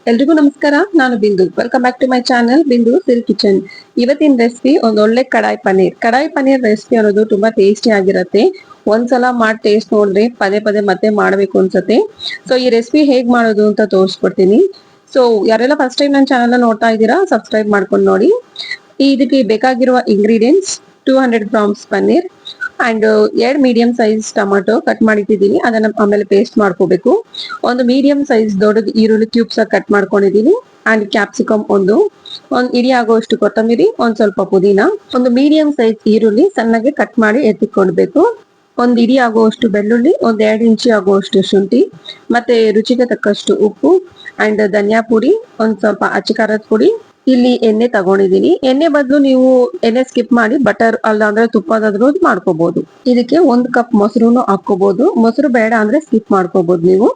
ಎಲ್ರಿಗೂ ನಮಸ್ಕಾರ. ನಾನು Bindu. Welcome back to my channel Bindu Siri kitchen. ಇವತ್ತಿನ ರೆಸಿಪಿ ಒಂದು ಒಳ್ಳೆ ಕಡಾಯಿ ಪನ್ನೀರ್. ಕಡಾಯಿ ಪನ್ನೀರ್ ರೆಸಿಪಿ ಅನ್ನೋದು ತುಂಬಾ ಟೇಸ್ಟಿ ಆಗಿರುತ್ತೆ. ಒಂದ್ಸಲ ಮಾಡಿ ಟೇಸ್ಟ್ ನೋಡ್ರಿ ಪದೇ ಪದೇ ಮತ್ತೆ ಮಾಡ್ಬೇಕು ಅನ್ಸತ್ತೆ. ಸೊ ಈ ರೆಸಿಪಿ ಹೇಗ್ ಮಾಡೋದು ಅಂತ ತೋರಿಸ್ಕೊಡ್ತೀನಿ. ಸೊ ಯಾರೆಲ್ಲ ಫಸ್ಟ್ ಟೈಮ್ ನನ್ನ ಚಾನಲ್ ನೋಡ್ತಾ ಇದ್ದೀರಾ ಸಬ್ಸ್ಕ್ರೈಬ್ ಮಾಡ್ಕೊಂಡು ನೋಡಿ. ಇದಕ್ಕೆ ಬೇಕಾಗಿರುವ ingredients 200 grams paneer and 2 medium size tomato cut ಮಾಡಿಟ್ಟಿದ್ದೀನಿ. ಅದನ್ನ ಆಮೇಲೆ ಪೇಸ್ಟ್ ಮಾಡ್ಕೋಬೇಕು. ಒಂದು ಮೀಡಿಯಂ ಸೈಜ್ ದೊಡ್ಡ ಈರುಳ್ಳಿ ಕ್ಯೂಬ್ಸ್ ಕಟ್ ಮಾಡ್ಕೊಂಡಿದ್ದೀನಿ ಅಂಡ್ ಕ್ಯಾಪ್ಸಿಕಮ್ ಒಂದು ಇಡೀ ಆಗುವಷ್ಟು ಕೊತ್ತಂಬರಿ, ಒಂದ್ ಸ್ವಲ್ಪ ಪುದೀನ, ಒಂದು ಮೀಡಿಯಂ ಸೈಜ್ ಈರುಳ್ಳಿ ಸಣ್ಣಗೆ ಕಟ್ ಮಾಡಿ ಎತ್ತಿಕೊಳ್ಬೇಕು, ಒಂದ್ ಇಡೀ ಆಗುವಷ್ಟು ಬೆಳ್ಳುಳ್ಳಿ, ಒಂದ್ 2 ಇಂಚಿ ಆಗುವಷ್ಟು ಶುಂಠಿ, ಮತ್ತೆ ರುಚಿಗೆ ತಕ್ಕಷ್ಟು ಉಪ್ಪು ಅಂಡ್ ಧನಿಯಾ ಪುಡಿ, ಒಂದ್ ಸ್ವಲ್ಪ ಅಚ್ಚ ಖಾರದ ಪುಡಿ. ಇಲ್ಲಿ ಎಣ್ಣೆ ತಗೊಂಡಿದೀನಿ. ಎಣ್ಣೆ ಬದಲು ನೀವು ಎಣ್ಣೆ ಸ್ಕಿಪ್ ಮಾಡಿ ಬಟರ್ ಅಲ್ಲಾಂದ್ರೆ ತುಪ್ಪದಾದ್ರೂ ಮಾಡ್ಕೋಬಹುದು. ಇದಕ್ಕೆ 1 ಕಪ್ ಮೊಸರುನು ಹಾಕೋಬಹುದು. ಮೊಸರು ಬೇಡ ಅಂದ್ರೆ ಸ್ಕಿಪ್ ಮಾಡ್ಕೋಬಹುದು ನೀವು.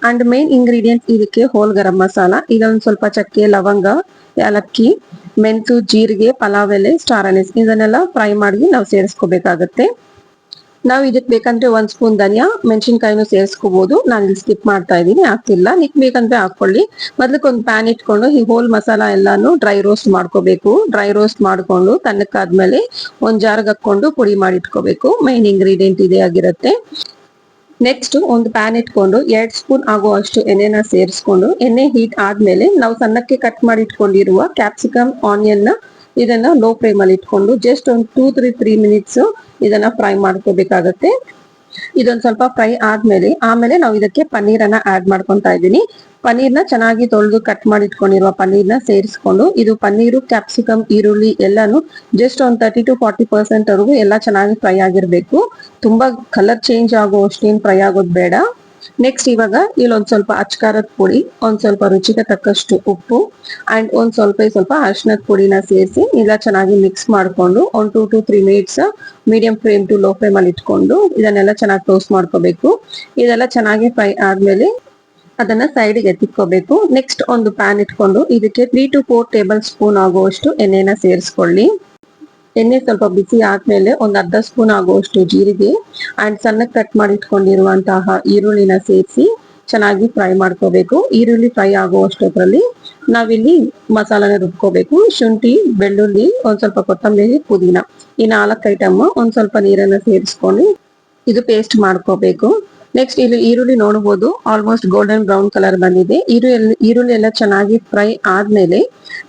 ಅಂಡ್ ಮೇನ್ ಇಂಗ್ರೀಡಿಯೆಂಟ್ಸ್ ಇದಕ್ಕೆ ಹೋಲ್ ಗರಂ ಮಸಾಲ, ಇದೊಂದು ಸ್ವಲ್ಪ ಚಕ್ಕೆ, ಲವಂಗ, ಏಲಕ್ಕಿ, ಮೆಣಸು, ಜೀರಿಗೆ, ಪಲಾವ್ ಎಲೆ, ಸ್ಟಾರ್ ಅನೀಸ್ ಇದನ್ನೆಲ್ಲ ಫ್ರೈ ಮಾಡಿ ನಾವು ಸೇರಿಸ್ಕೋಬೇಕಾಗತ್ತೆ. ನಾವು ಇದಕ್ಕೆ ಬೇಕಂದ್ರೆ 1 ಸ್ಪೂನ್ ಧನಿಯಾ, ಮೆಣಸಿನಕಾಯಿನೂ ಸೇರಿಸ್ಕೋಬಹುದು. ನಾನು ಇಲ್ಲಿ ಸ್ಕಿಪ್ ಮಾಡ್ತಾ ಇದ್ದೀನಿ, ಹಾಕ್ತಿಲ್ಲ. ನಿಕ್ ಬೇಕಂದ್ರೆ ಹಾಕೊಳ್ಳಿ. ಮೊದಲಕ್ಕೆ ಒಂದು ಪ್ಯಾನ್ ಇಟ್ಕೊಂಡು ಈ ಹೋಲ್ ಮಸಾಲ ಎಲ್ಲಾನು ಡ್ರೈ ರೋಸ್ಟ್ ಮಾಡ್ಕೋಬೇಕು. ಡ್ರೈ ರೋಸ್ಟ್ ಮಾಡ್ಕೊಂಡು ತಣ್ಣಕ್ಕಾದ್ಮೇಲೆ ಒಂದ್ ಜಾರ್ಗೆ ಹಾಕೊಂಡು ಪುಡಿ ಮಾಡಿ ಇಟ್ಕೋಬೇಕು. ಮೈನ್ ಇಂಗ್ರೀಡಿಯೆಂಟ್ ಇದೇ ಆಗಿರುತ್ತೆ. ನೆಕ್ಸ್ಟ್ ಒಂದು ಪ್ಯಾನ್ ಇಟ್ಕೊಂಡು 2 ಸ್ಪೂನ್ ಆಗುವಷ್ಟು ಎಣ್ಣೆನ ಸೇರಿಸ್ಕೊಂಡು ಎಣ್ಣೆ ಹೀಟ್ ಆದ್ಮೇಲೆ ನಾವು ಸಣ್ಣಕ್ಕೆ ಕಟ್ ಮಾಡಿ ಇಟ್ಕೊಂಡಿರುವ ಕ್ಯಾಪ್ಸಿಕಮ್, ಆನಿಯನ್ ಇದನ್ನ ಲೋ ಫ್ಲೇಮ್ ಅಲ್ಲಿ ಇಟ್ಕೊಂಡು ಜಸ್ಟ್ ಒಂದು 2-3 ಮಿನಿಟ್ಸ್ ಇದನ್ನ ಫ್ರೈ ಮಾಡ್ಕೋಬೇಕಾಗತ್ತೆ. ಇದೊಂದ್ ಸ್ವಲ್ಪ ಫ್ರೈ ಆಮೇಲೆ ನಾವು ಇದಕ್ಕೆ ಪನ್ನೀರನ್ನ ಆಡ್ ಮಾಡ್ಕೊಂತಾ ಇದ್ದೀನಿ. ಪನ್ನೀರ್ನ ಚೆನ್ನಾಗಿ ತೊಳೆದು ಕಟ್ ಮಾಡಿ ಇಟ್ಕೊಂಡಿರುವ ಪನ್ನೀರ್ನ ಸೇರಿಸ್ಕೊಂಡು ಇದು ಪನ್ನೀರು, ಕ್ಯಾಪ್ಸಿಕಮ್, ಈರುಳ್ಳಿ ಎಲ್ಲಾನು ಜಸ್ಟ್ ಒಂದು 30 to 40% ವರೆಗೂ ಎಲ್ಲ ಚೆನ್ನಾಗಿ ಫ್ರೈ ಆಗಿರ್ಬೇಕು. ತುಂಬಾ ಕಲರ್ ಚೇಂಜ್ ಆಗೋ ಅಷ್ಟೇನ್ ಫ್ರೈ ಆಗೋದು ಬೇಡ. ನೆಕ್ಸ್ಟ್ ಇವಾಗ ಇಲ್ಲೊಂದ್ ಸ್ವಲ್ಪ ಅಚ್ಚ ಖಾರದ ಪುಡಿ, ಒಂದ್ ಸ್ವಲ್ಪ ರುಚಿಗೆ ತಕ್ಕಷ್ಟು ಉಪ್ಪು ಅಂಡ್ ಒಂದ್ ಸ್ವಲ್ಪ ಅರಿಶಿನದ ಪುಡಿನ ಸೇರಿಸಿ ಎಲ್ಲ ಚೆನ್ನಾಗಿ ಮಿಕ್ಸ್ ಮಾಡ್ಕೊಂಡು ಒಂದು 2 to 3 minutes medium flame to low flame ಅಲ್ಲಿ ಇಟ್ಕೊಂಡು ಇದನ್ನೆಲ್ಲ ಚೆನ್ನಾಗಿ ಟೋಸ್ಟ್ ಮಾಡ್ಕೋಬೇಕು. ಇದೆಲ್ಲ ಚೆನ್ನಾಗಿ ಫ್ರೈ ಆದ್ಮೇಲೆ ಅದನ್ನ ಸೈಡ್ಗೆ ಎತ್ತಿಕೋಬೇಕು. ನೆಕ್ಸ್ಟ್ ಒಂದು ಪ್ಯಾನ್ ಇಟ್ಕೊಂಡು ಇದಕ್ಕೆ 3 to 4 ಟೇಬಲ್ ಸ್ಪೂನ್ ಆಗುವಷ್ಟು ಎಣ್ಣೆನ ಸೇರಿಸ್ಕೊಳ್ಳಿ. ಎಣ್ಣೆ ಸ್ವಲ್ಪ ಬಿಸಿ ಆದ್ಮೇಲೆ ಒಂದ್ ಅರ್ಧ ಸ್ಪೂನ್ ಆಗುವಷ್ಟು ಜೀರಿಗೆ ಅಂಡ್ ಸಣ್ಣಕ್ಕೆ ಕಟ್ ಮಾಡಿ ಇಟ್ಕೊಂಡಿರುವಂತಹ ಈರುಳ್ಳಿನ ಸೇರಿಸಿ ಚೆನ್ನಾಗಿ ಫ್ರೈ ಮಾಡ್ಕೋಬೇಕು. ಈರುಳ್ಳಿ ಫ್ರೈ ಆಗುವಷ್ಟರಲ್ಲಿ ನಾವಿಲ್ಲಿ ಮಸಾಲಾನ ರುಬ್ಕೋಬೇಕು. ಶುಂಠಿ, ಬೆಳ್ಳುಳ್ಳಿ, ಒಂದ್ ಸ್ವಲ್ಪ ಕೊತ್ತಂಬರಿ, ಪುದೀನ ಈ 4 ಐಟಮ್ ಒಂದ್ ಸ್ವಲ್ಪ ನೀರನ್ನ ಸೇರಿಸ್ಕೊಂಡು ಇದು ಪೇಸ್ಟ್ ಮಾಡ್ಕೋಬೇಕು. ನೆಕ್ಸ್ಟ್ ಇಲ್ಲಿ ಈರುಳ್ಳಿ ನೋಡಬಹುದು ಆಲ್ಮೋಸ್ಟ್ ಗೋಲ್ಡನ್ ಬ್ರೌನ್ ಕಲರ್ ಬಂದಿದೆ. ಈರುಳ್ಳಿ ಎಲ್ಲ ಚೆನ್ನಾಗಿ ಫ್ರೈ ಆದ್ಮೇಲೆ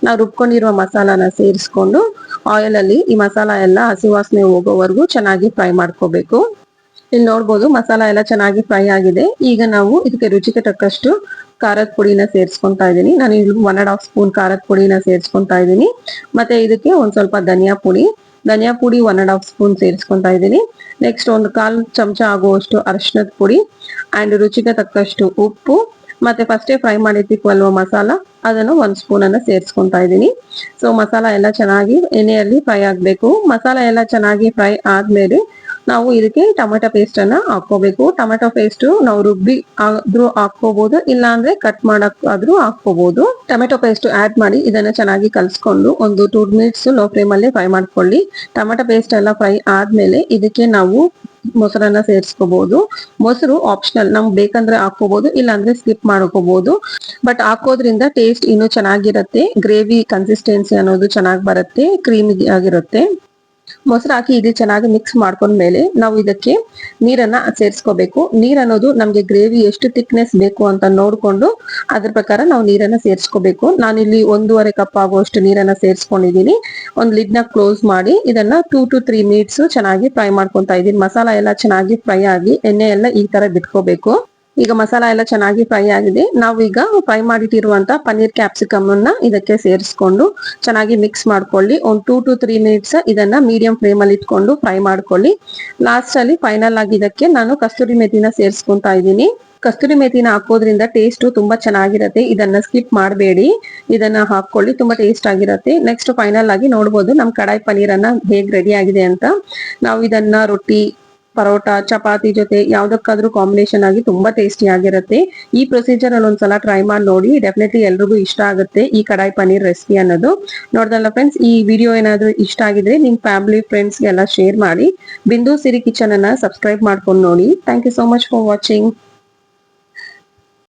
ನಾವು ರುಬ್ಕೊಂಡಿರುವ ಮಸಾಲಾನ ಸೇರಿಸ್ಕೊಂಡು ಆಯಿಲ್ ಅಲ್ಲಿ ಈ ಮಸಾಲ ಎಲ್ಲ ಹಸಿ ವಾಸನೆ ಹೋಗೋವರೆಗೂ ಚೆನ್ನಾಗಿ ಫ್ರೈ ಮಾಡ್ಕೋಬೇಕು. ಇಲ್ಲಿ ನೋಡ್ಬೋದು ಮಸಾಲ ಎಲ್ಲ ಚೆನ್ನಾಗಿ ಫ್ರೈ ಆಗಿದೆ. ಈಗ ನಾವು ಇದಕ್ಕೆ ರುಚಿಗೆ ತಕ್ಕಷ್ಟು ಖಾರದ ಪುಡಿನ ಸೇರಿಸ್ಕೊಂತಾ ಇದ್ದೀನಿ. ನಾನು ಇಲ್ಲಿ 1.5 ಸ್ಪೂನ್ ಖಾರದ ಪುಡಿನ ಸೇರಿಸ್ಕೊಂತಾ ಇದ್ದೀನಿ. ಮತ್ತೆ ಇದಕ್ಕೆ ಒಂದ್ ಸ್ವಲ್ಪ ಧನಿಯಾ ಪುಡಿ 1.5 ಸ್ಪೂನ್ ಸೇರಿಸ್ಕೊಂತಾ ಇದ್ದೀನಿ. ನೆಕ್ಸ್ಟ್ ಒಂದು 1/4 ಚಮಚ ಆಗುವಷ್ಟು ಅರಿಶಿನದ ಪುಡಿ ಅಂಡ್ ರುಚಿಗೆ ತಕ್ಕಷ್ಟು ಉಪ್ಪು, ಮತ್ತೆ ಫಸ್ಟೇ ಫ್ರೈ ಮಾಡಿರ್ತೀವಲ್ವ ಮಸಾಲ ಅದನ್ನು 1 ಸ್ಪೂನ್ ಅನ್ನ ಸೇರಿಸ್ಕೊಂತಾ ಇದ್ದೀನಿ. ಸೊ ಮಸಾಲ ಎಲ್ಲ ಚೆನ್ನಾಗಿ ಎಣ್ಣೆಯಲ್ಲಿ ಫ್ರೈ ಆಗ್ಬೇಕು. ಮಸಾಲ ಎಲ್ಲ ಚೆನ್ನಾಗಿ ಫ್ರೈ ಆದ್ಮೇಲೆ ನಾವು ಇದಕ್ಕೆ ಟೊಮೆಟೊ ಪೇಸ್ಟ್ ಅನ್ನ ಹಾಕೋಬೇಕು. ಟೊಮೆಟೊ ಪೇಸ್ಟ್ ನಾವು ರುಬ್ಬಿ ಆದ್ರೂ ಹಾಕೋಬಹುದು, ಇಲ್ಲ ಅಂದ್ರೆ ಕಟ್ ಮಾಡಕ್ ಆದ್ರೂ ಹಾಕೋಬಹುದು. ಟೊಮೆಟೊ ಪೇಸ್ಟ್ ಆಡ್ ಮಾಡಿ ಇದನ್ನ ಚೆನ್ನಾಗಿ ಕಲ್ಸ್ಕೊಂಡು ಒಂದು 2 ಮಿನಿಟ್ಸ್ ಲೋ ಫ್ಲೇಮ್ ಅಲ್ಲಿ ಫ್ರೈ ಮಾಡ್ಕೊಳ್ಳಿ. ಟೊಮೆಟೊ ಪೇಸ್ಟ್ ಎಲ್ಲ ಫ್ರೈ ಆದ್ಮೇಲೆ ಇದಕ್ಕೆ ನಾವು ಮೊಸರನ್ನ ಸೇರಿಸ್ಕೋಬಹುದು. ಮೊಸರು ಆಪ್ಷನಲ್, ನಮ್ಗೆ ಬೇಕಂದ್ರೆ ಹಾಕೋಬಹುದು, ಇಲ್ಲ ಅಂದ್ರೆ ಸ್ಕಿಪ್ ಮಾಡ್ಕೋಬಹುದು. ಬಟ್ ಹಾಕೋದ್ರಿಂದ ಟೇಸ್ಟ್ ಇನ್ನೂ ಚೆನ್ನಾಗಿರುತ್ತೆ. ಗ್ರೇವಿ ಕನ್ಸಿಸ್ಟೆನ್ಸಿ ಅನ್ನೋದು ಚೆನ್ನಾಗಿ ಬರುತ್ತೆ, ಕ್ರೀಮಿ ಆಗಿರುತ್ತೆ. ಮೊಸರು ಹಾಕಿ ಇದು ಚೆನ್ನಾಗಿ ಮಿಕ್ಸ್ ಮಾಡ್ಕೊಂಡ್ಮೇಲೆ ನಾವು ಇದಕ್ಕೆ ನೀರನ್ನ ಸೇರಿಸ್ಕೋಬೇಕು. ನೀರ್ ಅನ್ನೋದು ನಮ್ಗೆ ಗ್ರೇವಿ ಎಷ್ಟು ಥಿಕ್ನೆಸ್ ಬೇಕು ಅಂತ ನೋಡ್ಕೊಂಡು ಅದ್ರ ಪ್ರಕಾರ ನಾವು ನೀರನ್ನ ಸೇರಿಸ್ಕೋಬೇಕು. ನಾನಿಲ್ಲಿ 1.5 ಕಪ್ ಆಗುವಷ್ಟು ನೀರನ್ನ ಸೇರಿಸ್ಕೊಂಡಿದ್ದೀನಿ. ಒಂದು ಲಿಡ್ ನ ಕ್ಲೋಸ್ ಮಾಡಿ ಇದನ್ನ 2 to 3 ಮಿನಿಟ್ಸ್ ಚೆನ್ನಾಗಿ ಫ್ರೈ ಮಾಡ್ಕೊಂತಾ ಇದ್ದೀನಿ. ಮಸಾಲ ಎಲ್ಲ ಚೆನ್ನಾಗಿ ಫ್ರೈ ಆಗಿ ಎಣ್ಣೆ ಎಲ್ಲ ಈ ತರ ಬಿಟ್ಕೋಬೇಕು. ಈಗ ಮಸಾಲ ಎಲ್ಲ ಚೆನ್ನಾಗಿ ಫ್ರೈ ಆಗಿದೆ. ನಾವು ಈಗ ಫ್ರೈ ಮಾಡಿಟ್ಟಿರುವಂತ ಪನ್ನೀರ್ ಕ್ಯಾಪ್ಸಿಕಮ್ ಅನ್ನ ಇದಕ್ಕೆ ಸೇರಿಸ್ಕೊಂಡು ಚೆನ್ನಾಗಿ ಮಿಕ್ಸ್ ಮಾಡ್ಕೊಳ್ಳಿ. ಒಂದು 2 to 3 ಮಿನಿಟ್ಸ್ ಇದನ್ನ ಮೀಡಿಯಂ ಫ್ಲೇಮ್ ಅಲ್ಲಿ ಇಟ್ಕೊಂಡು ಫ್ರೈ ಮಾಡ್ಕೊಳ್ಳಿ. ಲಾಸ್ಟ್ ಅಲ್ಲಿ ಫೈನಲ್ ಆಗಿ ಇದಕ್ಕೆ ನಾನು ಕಸ್ತೂರಿ ಮೆಥಿನ ಸೇರಿಸ್ಕೊಂತಾ ಇದ್ದೀನಿ. ಕಸ್ತೂರಿ ಮೆಥಿನ ಹಾಕೋದ್ರಿಂದ ಟೇಸ್ಟ್ ತುಂಬಾ ಚೆನ್ನಾಗಿರುತ್ತೆ. ಇದನ್ನ ಸ್ಕಿಪ್ ಮಾಡಬೇಡಿ, ಇದನ್ನ ಹಾಕೊಳ್ಳಿ, ತುಂಬಾ ಟೇಸ್ಟ್ ಆಗಿರುತ್ತೆ. ನೆಕ್ಸ್ಟ್ ಫೈನಲ್ ಆಗಿ ನೋಡ್ಬೋದು ನಮ್ ಕಡಾಯಿ ಪನ್ನೀರ್ ಅನ್ನ ಹೇಗ್ ರೆಡಿ ಆಗಿದೆ ಅಂತ. ನಾವು ಇದನ್ನ ರೊಟ್ಟಿ, ಪರೋಟ, ಚಪಾತಿ ಜೊತೆ ಯಾವ್ದಕ್ಕಾದ್ರೂ ಕಾಂಬಿನೇಷನ್ ಆಗಿ ತುಂಬಾ ಟೇಸ್ಟಿ ಆಗಿರುತ್ತೆ. ಈ ಪ್ರೊಸೀಜರ್ ಅಲ್ಲಿ ಒಂದ್ಸಲ ಟ್ರೈ ಮಾಡಿ ನೋಡಿ, ಡೆಫಿನೆಟ್ಲಿ ಎಲ್ರಿಗೂ ಇಷ್ಟ ಆಗುತ್ತೆ ಈ ಕಡಾಯಿ ಪನ್ನೀರ್ ರೆಸಿಪಿ ಅನ್ನೋದು. ನೋಡ್ದಲ್ಲ ಫ್ರೆಂಡ್ಸ್, ಈ ವಿಡಿಯೋ ಏನಾದ್ರು ಇಷ್ಟ ಆಗಿದ್ರೆ ನಿಮ್ ಫ್ಯಾಮಿಲಿ ಫ್ರೆಂಡ್ಸ್ ಎಲ್ಲ ಶೇರ್ ಮಾಡಿ. ಬಿಂದು ಸಿರಿ ಕಿಚನ್ ಅನ್ನ ಸಬ್ಸ್ಕ್ರೈಬ್ ಮಾಡ್ಕೊಂಡು ನೋಡಿ. Thank you so much for watching.